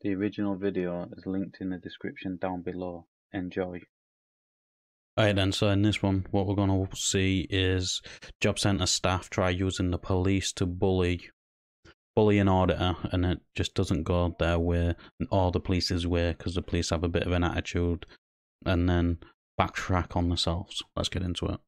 The original video is linked in the description down below. Enjoy. Alright then, so in this one, what we're going to see is job centre staff try using the police to bully an auditor, and it just doesn't go their way or the police's way because the police have a bit of an attitude, and then backtrack on themselves. Let's get into it.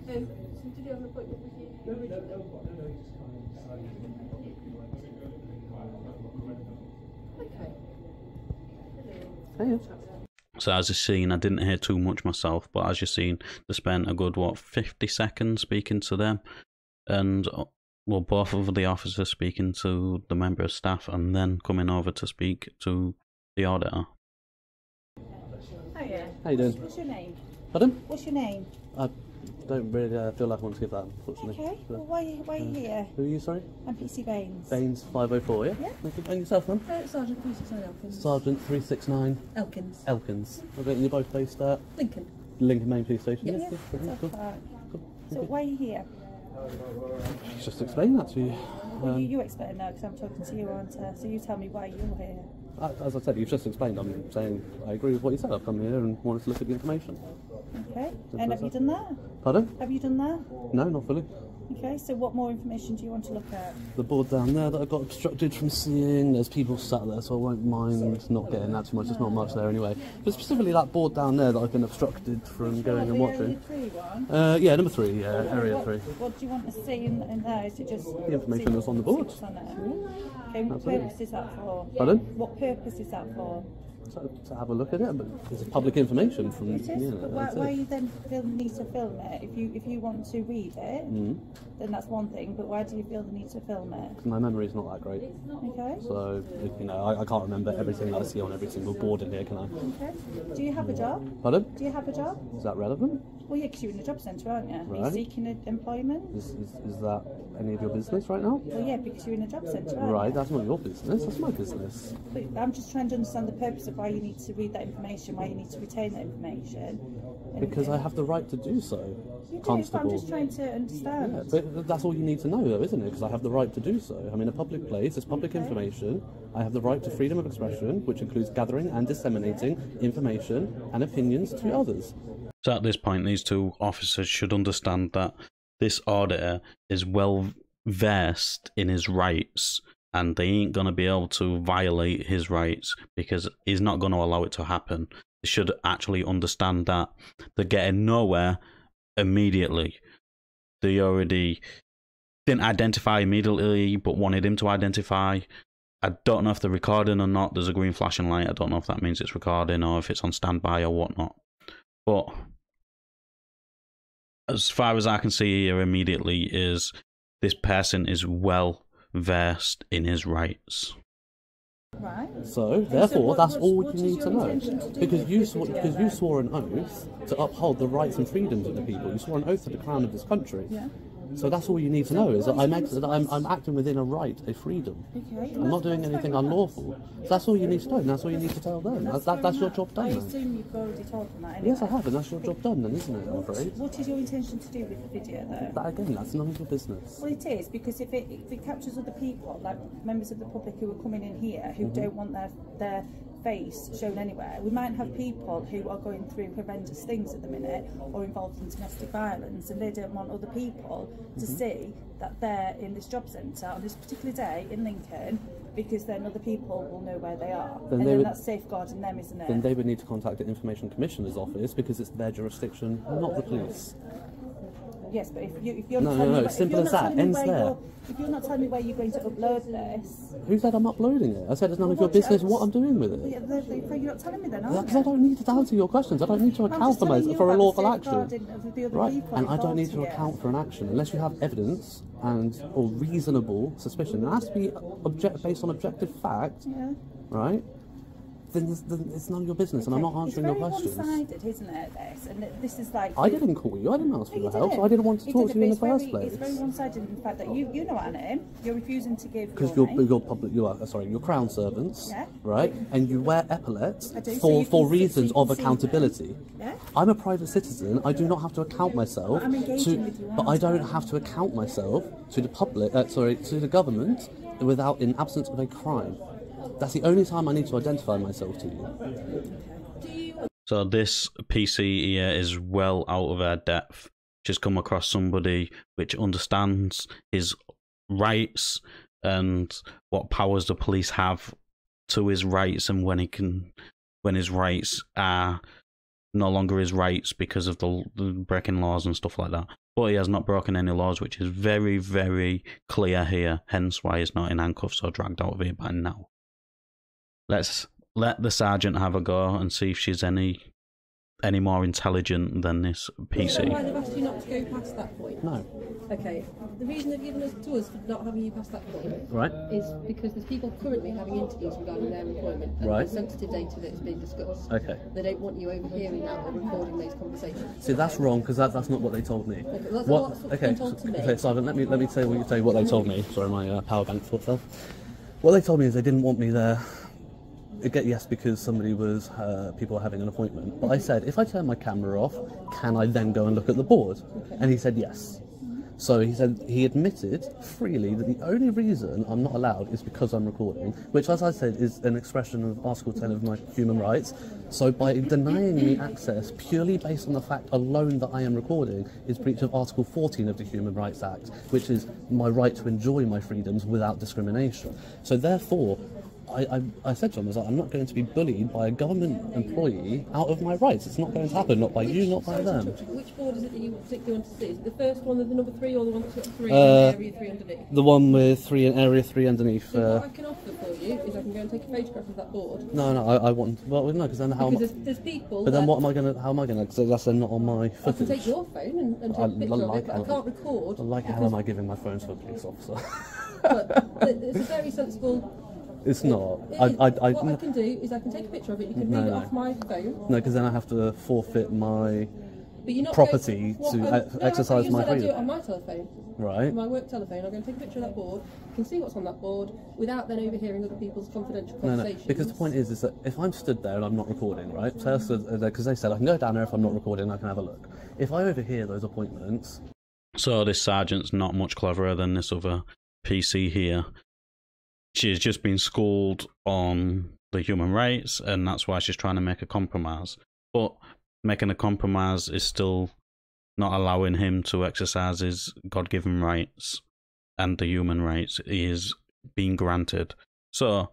Did you have an appointment with you? No, we don't. Okay. Hey. So as you've seen, I didn't hear too much myself, but as you've seen, they spent a good, 50 seconds speaking to them, and well, both of the officers speaking to the member of staff, and then coming over to speak to the auditor. Oh yeah. How you doing? What's your name? Pardon? What's your name? I don't really feel like I want to give that, unfortunately. Okay. Well, why are you here? Who are you, sorry? I'm PC Baines. Baines 504, yeah? Yeah. Thank you. And yourself, man? Sergeant 369 Elkins. Sergeant 369 Elkins. Elkins. Okay, and you're both based at Lincoln. Lincoln Main Police Station? Yeah. Brilliant, cool. Cool. So why are you here? Just explain that to you. Well, you explain that because I'm talking to you, aren't I? So you tell me why you're here. As I said, you've just explained. I'm saying I agree with what you said. I've come here and wanted to look at the information. Okay. And have you done that? Pardon? Have you done that? No, not fully. Okay, so what more information do you want to look at? The board down there that I got obstructed from seeing, there's people sat there, so I won't mind not getting that too much. There's not much there anyway. But specifically that board down there that I've been obstructed from going and watching. Area 3 one? Yeah, number 3, yeah, area 3. What do you want to see in there? Is it just The information that's on the board. Okay, what purpose is that for? Pardon? What purpose is that for? To have a look at it, but it's public information from It is, but why you then feel the need to film it? If you want to read it, then that's one thing, but why do you feel the need to film it? My memory's not that great. Okay. So, I can't remember everything that I see on every single board in here, can I? Okay. Do you have a job? Pardon? Do you have a job? Is that relevant? Well, yeah, because you're in a job centre, aren't you? Right. Are you seeking employment? Is that any of your business right now? Well, yeah, because you're in a job centre, aren't Right, you? that's not your business, that's my business. But I'm just trying to understand the purpose of why you need to read that information, why you need to retain that information. Because I have the right to do so, You do, but Constable. I'm just trying to understand. Yeah, but that's all you need to know, though, isn't it? Because I have the right to do so. I'm in a public place, it's public information. I have the right to freedom of expression, which includes gathering and disseminating information and opinions to others. So at this point, these two officers should understand that this auditor is well versed in his rights, and they ain't going to be able to violate his rights because he's not going to allow it to happen. They should actually understand that they're getting nowhere immediately. They already didn't identify immediately, but wanted him to identify. I don't know if they're recording or not. There's a green flashing light. I don't know if that means it's recording or if it's on standby or whatnot. But as far as I can see here immediately is this person is well versed in his rights. Right. So, therefore, that's all what you is need to your know. intention to do Because with you this swore, video because you then? swore an oath to uphold the rights and freedoms of the people. You swore an oath to the crown of this country. Yeah. So that's all you need to know, is that I'm acting within a right, a freedom. Okay. I'm not doing anything unlawful. So that's all you need to know, and that's all you need to tell them. That's your job I done then. assume you've already told them that anyway. Yes, I have, and that's your job done then, isn't it, I'm afraid? What is your intention to do with the video though? That again, that's none of your business. Well, it is, because if it captures other people, like members of the public who are coming in here who don't want their face shown anywhere. We might have people who are going through horrendous things at the minute or involved in domestic violence, and they don't want other people to see that they're in this job centre on this particular day in Lincoln, because then other people will know where they are. Then that's safeguarding them, isn't it? Then they would need to contact the Information Commissioner's office because it's their jurisdiction, not the police. Yes, but if you're No, not telling me it's simple as that. Ends there. If you're not telling me where you're going to upload this, Who said I'm uploading it? I said it's none of your business what I'm doing with it. you're not telling me then, are Because I don't need to answer your questions. I don't need to account for a lawful action. Right, and I don't need to account for an action unless you have evidence or reasonable suspicion. It has to be based on objective fact, right? Then it's none of your business, and I'm not answering your questions. It's very one-sided, isn't it, this? And this is like... I didn't call you, I didn't ask for your help, so I didn't want to talk to you in the first place. It's very one-sided in the fact that you know our name, you're refusing to give because your name. you're crown servants, Yeah. right? And you wear epaulets so for reasons of accountability. Yeah. I'm a private citizen. I do not have to account myself I'm engaging with you, but I don't have to account myself to the public. To the government in absence of a crime. That's the only time I need to identify myself to you. So this PC here is well out of our depth. Just come across somebody which understands his rights and what powers the police have to his rights, and when his rights are no longer his rights because of the breaking laws and stuff like that. But he has not broken any laws, which is very, very clear here. Hence why he's not in handcuffs or dragged out of here by now. Let's let the sergeant have a go and see if she's any more intelligent than this PC. Why they've asked you not to go past that point? No. Okay. The reason they've given us to us for not having you past that point, Right. is because there's people currently having interviews regarding their employment and Right. the sensitive data that is being discussed. Okay. They don't want you overhearing that or recording those conversations. See, that's wrong because that's not what they told me. Okay, that's what's been told to me. Okay, Simon, let me tell you what they told me. Sorry, my power bank fell. What they told me is they didn't want me there. Yes, because people were having an appointment. But I said, if I turn my camera off, can I then go and look at the board? Okay. And he said yes. So he said he admitted freely that the only reason I'm not allowed is because I'm recording, which, as I said, is an expression of Article 10 of my human rights. So by denying me access purely based on the fact alone that I am recording is breach of Article 14 of the Human Rights Act, which is my right to enjoy my freedoms without discrimination. So therefore, I said to him, I was like, I'm not going to be bullied by a government employee out of my rights. It's not going to happen, not by you, not by them. Which board is it that you particularly want to see? Is it the first one with the number 3 or the one that's got 3 and area 3 underneath? The one with area 3 underneath. So what I can offer for you is I can go and take a photograph of that board. No, I want. Well, no, because then how? Because there's people. But then what am I gonna? How am I gonna? Because that's then not on my I footage. can take your phone and take a picture of it, but I can't record. How am I giving my phone to a police officer? But it's a very sensible. It's not. What I can do is I can take a picture of it. You can read it off my phone. No, because then I have to forfeit my But you're not property exercise you my said I do freedom. it on my telephone. Right. My work telephone. I'm going to take a picture of that board. You can see what's on that board without then overhearing other people's confidential No, conversations. because the point is that if I'm stood there and I'm not recording, right? So because they said I can go down there if I'm not recording, I can have a look. If I overhear those appointments. So this sergeant's not much cleverer than this other PC here. She's just been schooled on the human rights, and that's why she's trying to make a compromise. But making a compromise is still not allowing him to exercise his God-given rights and the human rights he is being granted. So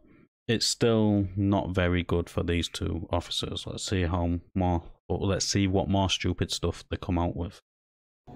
it's still not very good for these two officers. Let's see what more stupid stuff they come out with.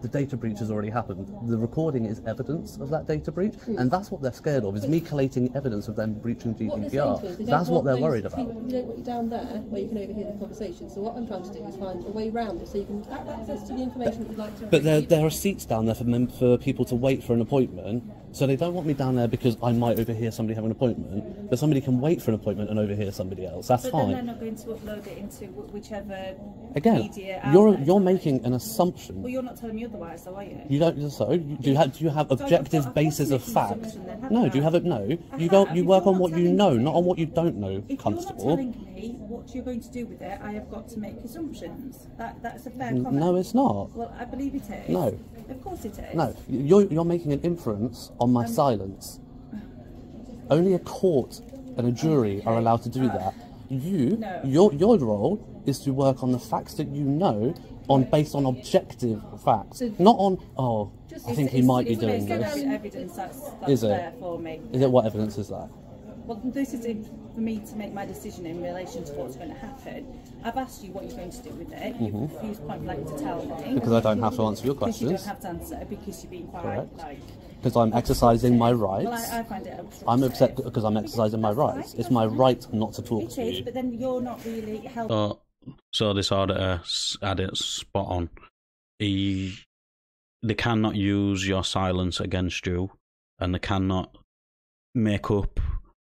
The data breach has already happened. The recording is evidence of that data breach, and that's what they're scared of, is me collating evidence of them breaching GDPR. That's what they're worried about. You don't want you down there where you can overhear the conversation. So what I'm trying to do is find a way around it so you can have access to the information that you'd like to But read. there are seats down there for people to wait for an appointment, so they don't want me down there because I might overhear somebody having an appointment, but somebody can wait for an appointment and overhear somebody else. That's But fine. then they're not going to upload it into whichever Again, media you're outlet. making an assumption. Well, you're not telling me otherwise, though, are you? You don't. So do you have objective I've got basis to of make an fact? assumption then, haven't No. Do you I? have it? No. I You have. go. If You work you're on not what you telling know, me- not on what you don't know, If Constable. you're not telling me what you're going to do with it, I have got to make assumptions. That's a fair comment. No, it's not. Well, I believe it is. No. Of course it is. No, you're making an inference on my silence. Only a court and a jury are allowed to do that. No. Your role is to work on the facts that you know, based on objective facts, not on I think he might be doing It's this. evidence that's Is it? there for me. Is it? What evidence is that? Well, this is it for me to make my decision in relation to what's going to happen. I've asked you what you're going to do with it. You've refused point blank to tell me. Because I don't have to answer your Because you questions. don't have to answer because you're being quite Correct. like. Because I'm exercising my rights. Well, I find it I'm upset because I'm exercising my rights. It's my right not to talk It to is, you. but then you're not really helping. So this auditor had it spot on. They cannot use your silence against you, and they cannot make up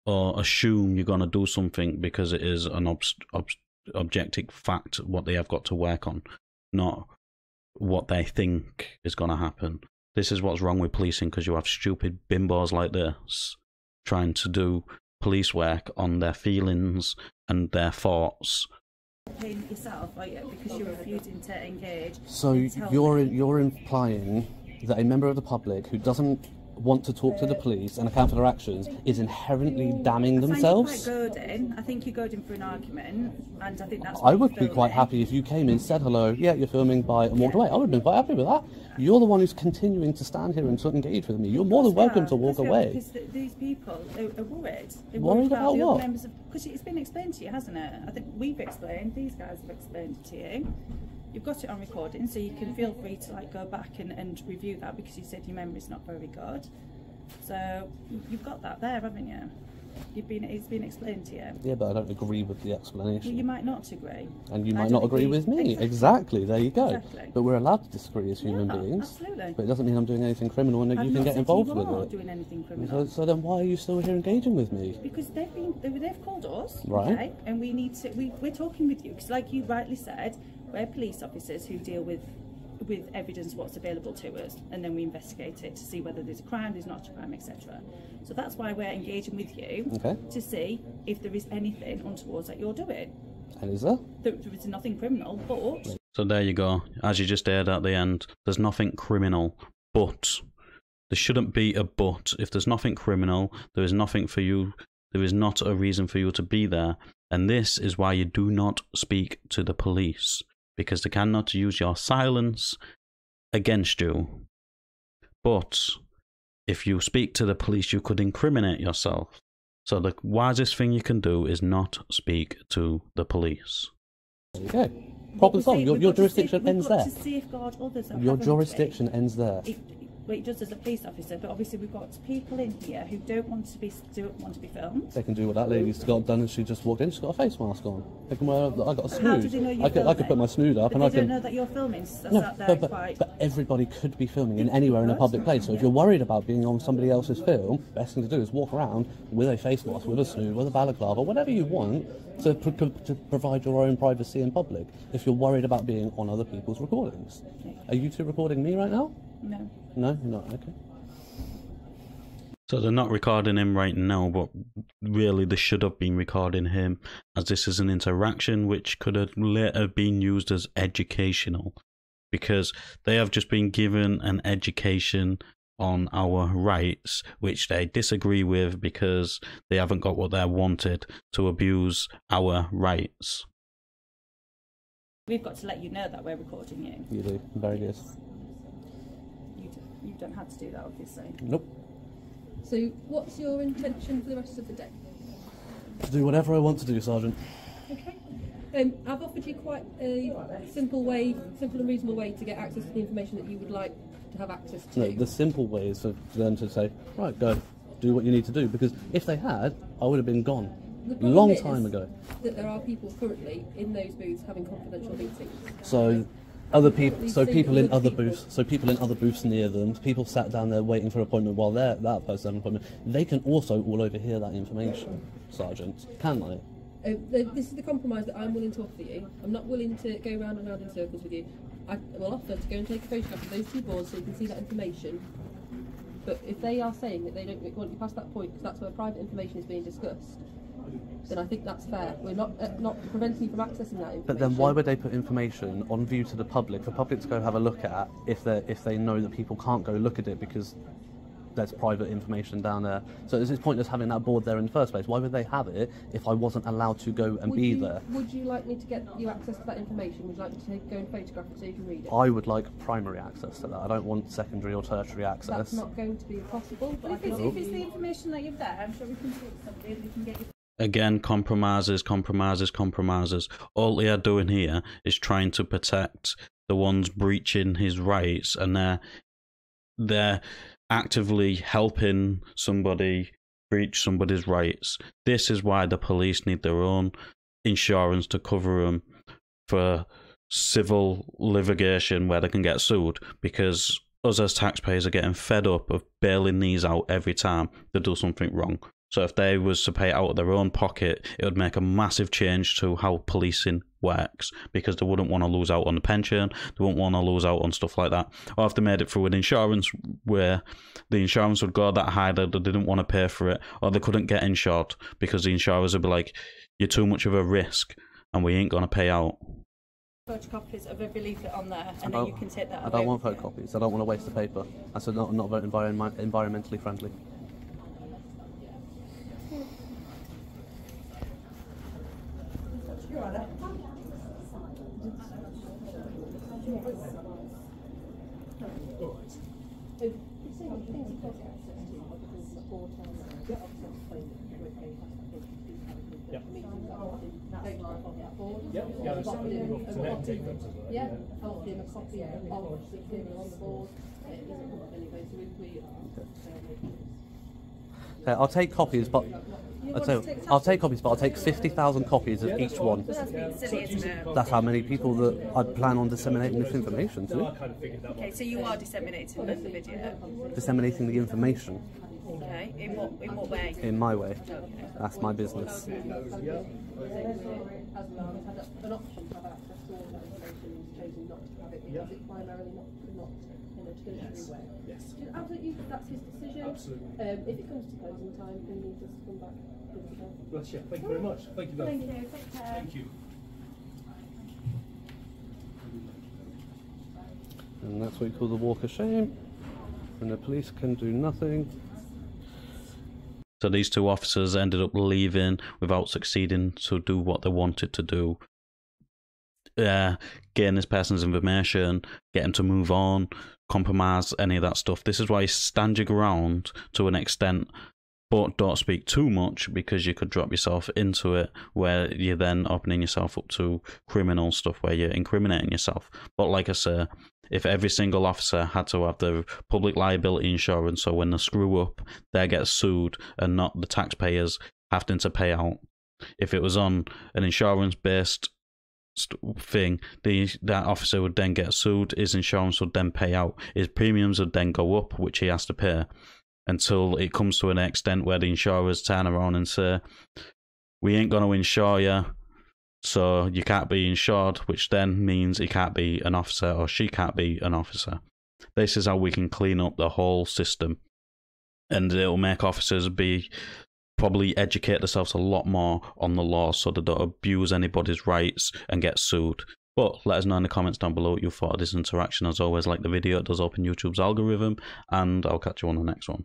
or assume you're going to do something because it is an objective fact what they have got to work on, not what they think is going to happen. This is what's wrong with policing, because you have stupid bimbos like this trying to do police work on their feelings and their thoughts. Paying yourself, are you? Because you're refusing to engage. So and tell you're implying that a member of the public who doesn't want to talk to the police and account for their actions is inherently damning themselves? I find you quite goading. I think you're goading for an argument, and I think that's. I would be quite happy if you came in, said hello, yeah, you're filming, bye, and walked away. I would have been quite happy with that. You're the one who's continuing to stand here and to engage with me. You're more than welcome to walk away. Because these people are worried. They're Worried about the what? other members of. Because it's been explained to you, hasn't it? I think we've explained. These guys have explained it to you. You've got it on recording, so you can feel free to like go back and review that, because you said your memory's not very good. So you've got that there, haven't you? It's been explained to you. Yeah, but I don't agree with the explanation. Well, you might not agree. And you I might don't not agree with me. Exactly, there you go. Exactly. But we're allowed to disagree as human Yeah, beings. absolutely. But it doesn't mean I'm doing anything criminal and that I've you can not get said involved you with are it. doing anything criminal. So then why are you still here engaging with me? Because they've called us, Right. okay, and we need to. We're talking with you because, like you rightly said, we're police officers who deal with evidence what's available to us, and then we investigate it to see whether there's a crime, there's not a crime, etc. So that's why we're engaging with you, Okay. to see if there is anything untoward that you're doing. And is there? There is nothing criminal, but So there you go. As you just heard at the end, there's nothing criminal, but there shouldn't be a but. If there's nothing criminal, there is nothing for you. There is not a reason for you to be there. And this is why you do not speak to the police, because they cannot use your silence against you. But if you speak to the police, you could incriminate yourself. So the wisest thing you can do is not speak to the police. There you go. Problem solved. Your jurisdiction ends there. To safeguard others. Your jurisdiction ends there. It does as a police officer, but obviously we've got people in here who don't want to be filmed. They can do what that lady's got done, and she just walked in. She's got a face mask on. They can wear. I got a How snood. do they know you're I could put my snood up, but and they I can. don't know that you're filming. So No, sat there quite. but everybody could be filming in anywhere in a public place. So if you're worried about being on somebody else's film, best thing to do is walk around with a face mask, with a snood, with a balaclava, whatever you want to provide your own privacy in public. If you're worried about being on other people's recordings, are you two recording me right now? No. No, you're not. Okay. So they're not recording him right now, but really they should have been recording him, as this is an interaction which could have later been used as educational, because they have just been given an education on our rights, which they disagree with because they haven't got what they wanted to abuse our rights. We've got to let you know that we're recording you. You do. Very good. You don't have to do that, obviously. Nope. So, what's your intention for the rest of the day? To do whatever I want to do, Sergeant. Okay. I've offered you quite a simple and reasonable way to get access to the information that you would like to have access to. No, the simple way is for them to say, right, go, do what you need to do. Because if they had, I would have been gone. The problem Long is time ago. that there are people currently in those booths having confidential meetings. So other people, These so same people in other other people. booths, so people in other booths near them, people sat down there waiting for an appointment while that person had an appointment. They can also all overhear that information, Sergeant, can they? This is the compromise that I'm willing to offer you. I'm not willing to go round and round in circles with you. I will offer to go and take a photograph of those two boards so you can see that information. But if they are saying that they don't want you past that point because that's where private information is being discussed, then I think that's fair. We're not preventing you from accessing that information. But then why would they put information on view to the public, for public to go have a look at, if they know that people can't go look at it because there's private information down there. So it's pointless having that board there in the first place. Why would they have it if I wasn't allowed to go and be there? Would you like me to get you access to that information? Would you like me to go and photograph it so you can read it? I would like primary access to that. I don't want secondary or tertiary access. That's not going to be possible. But If it's the information that you've there, I'm sure we can talk to somebody and we can get you. Again, compromises. All they are doing here is trying to protect the ones breaching his rights, and they're actively helping somebody breach somebody's rights. This is why the police need their own insurance to cover them for civil litigation where they can get sued, because us as taxpayers are getting fed up of bailing these out every time they do something wrong. So if they was to pay it out of their own pocket, it would make a massive change to how policing works, because they wouldn't want to lose out on the pension, they wouldn't want to lose out on stuff like that. Or if they made it through an insurance where the insurance would go that high that they didn't want to pay for it, or they couldn't get insured because the insurers would be like, you're too much of a risk and we ain't going to pay out. Photocopies of every leaflet on there, and then you can take that away. I don't want photocopies. I don't want to waste the paper. That's not very environmentally friendly. Okay, I'll take copies, but I'll take copies, but I'll take 50,000 copies of each one. That's how many people that I plan on disseminating this information to. Okay, so you are disseminating the video. Disseminating the information. Okay, in what way? In my way. That's my business. An option to have access to all that information is chosen not to have it because it's primarily not in a tertiary way. Yes. Absolutely, that's his decision. Absolutely. If it comes to closing time, he needs us to come back. Bless you. Thank you very much. Thank you both. Thank you. Take care. Thank you. And that's what we call the walk of shame. And the police can do nothing. So these two officers ended up leaving without succeeding to do what they wanted to do. Gain this person's information, get him to move on, compromise any of that stuff. This is why you stand your ground to an extent, but don't speak too much, because you could drop yourself into it where you're then opening yourself up to criminal stuff where you're incriminating yourself. But like I say, if every single officer had to have the public liability insurance, so when they screw up, they get sued and not the taxpayers having to pay out. If it was on an insurance-based thing, that officer would then get sued, his insurance would then pay out, his premiums would then go up, which he has to pay, until it comes to an extent where the insurers turn around and say, we ain't going to insure you, so you can't be insured, which then means he can't be an officer or she can't be an officer. This is how we can clean up the whole system, and it'll make officers probably educate themselves a lot more on the law so they don't abuse anybody's rights and get sued. But let us know in the comments down below what you thought of this interaction. As always, like the video, it does open YouTube's algorithm, and I'll catch you on the next one.